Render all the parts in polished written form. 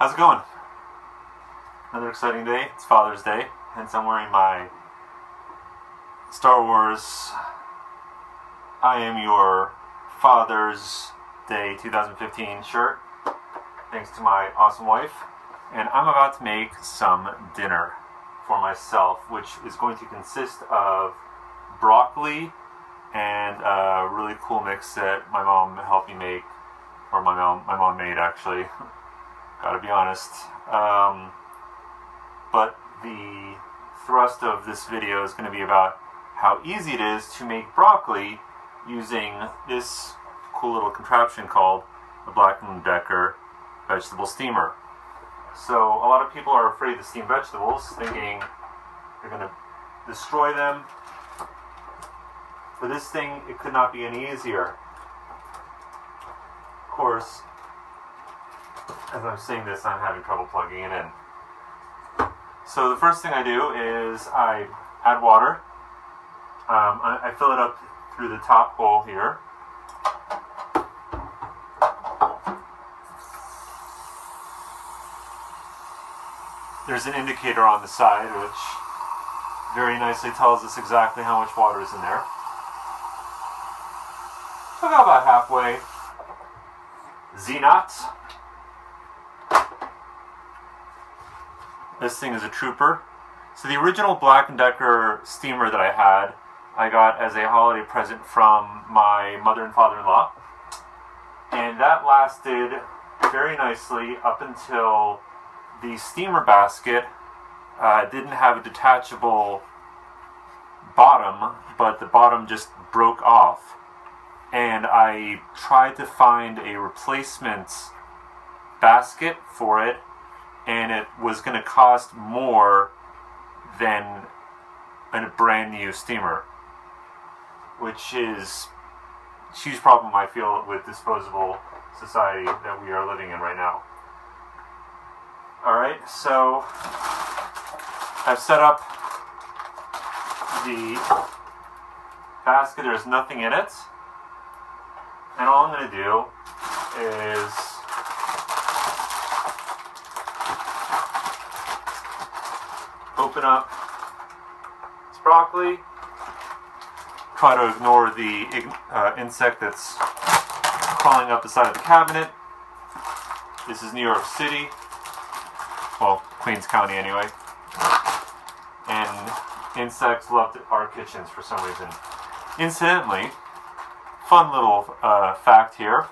How's it going? Another exciting day. It's Father's Day, hence I'm wearing my Star Wars I Am Your Father's Day 2015 shirt, thanks to my awesome wife. And I'm about to make some dinner for myself, which is going to consist of broccoli and a really cool mix that my mom helped me make, or my mom made actually. Gotta be honest. But the thrust of this video is going to be about how easy it is to make broccoli using this cool little contraption called the Black & Decker vegetable steamer. So a lot of people are afraid to steam vegetables, thinking they're going to destroy them. For this thing, it could not be any easier. Of course, as I'm saying this, I'm having trouble plugging it in. So the first thing I do is I add water. I fill it up through the top hole here. There's an indicator on the side which very nicely tells us exactly how much water is in there. So I got about halfway. Z-Knot. This thing is a trooper. So the original Black & Decker steamer that I had, I got as a holiday present from my mother and father-in-law. And that lasted very nicely up until the steamer basket didn't have a detachable bottom, but the bottom just broke off. And I tried to find a replacement basket for it, and it was going to cost more than a brand new steamer, which is a huge problem I feel with disposable society that we are living in right now. Alright, so I've set up the basket. There's nothing in it, and all I'm going to do is open up this broccoli, try to ignore the insect that's crawling up the side of the cabinet. This is New York City, well, Queens County anyway, and insects love our kitchens for some reason. Incidentally, fun little fact here,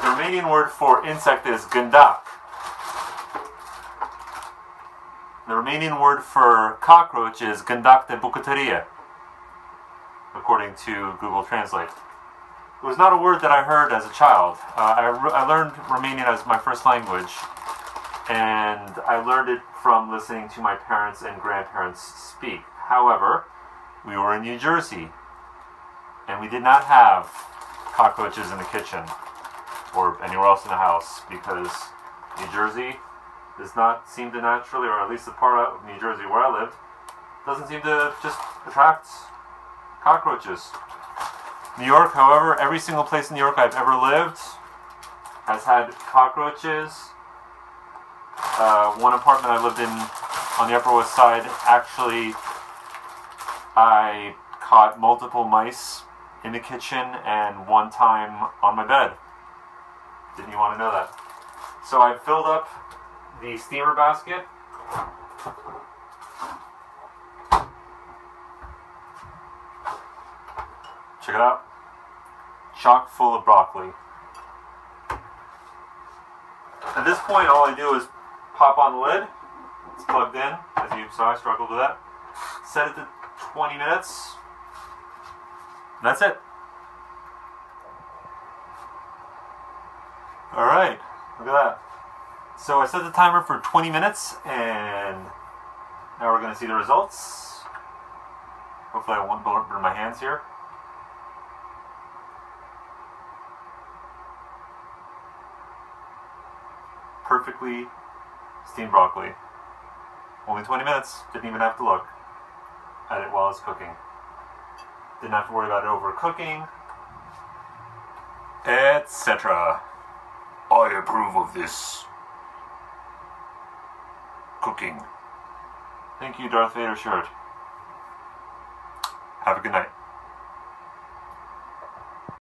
the Romanian word for insect is gândac. The Romanian word for cockroach is gândac de bucătărie, according to Google Translate. It was not a word that I heard as a child. I learned Romanian as my first language, and I learned it from listening to my parents and grandparents speak. However, we were in New Jersey, and we did not have cockroaches in the kitchen or anywhere else in the house, because New Jersey does not seem to naturally, or at least the part of New Jersey where I lived, doesn't seem to just attract cockroaches. New York, however, every single place in New York I've ever lived has had cockroaches. One apartment I lived in on the Upper West Side, actually, I caught multiple mice in the kitchen and one time on my bed. Didn't you want to know that? So I filled up the steamer basket. Check it out. Chock full of broccoli. At this point, all I do is pop on the lid. It's plugged in. As you saw, I struggled with that. Set it to 20 minutes. And that's it. Alright, look at that. So I set the timer for 20 minutes, and now we're going to see the results. Hopefully I won't burn my hands here. Perfectly steamed broccoli. Only 20 minutes. Didn't even have to look at it while it's cooking. Didn't have to worry about it overcooking, etc. I approve of this cooking. Thank you, Darth Vader shirt. Have a good night.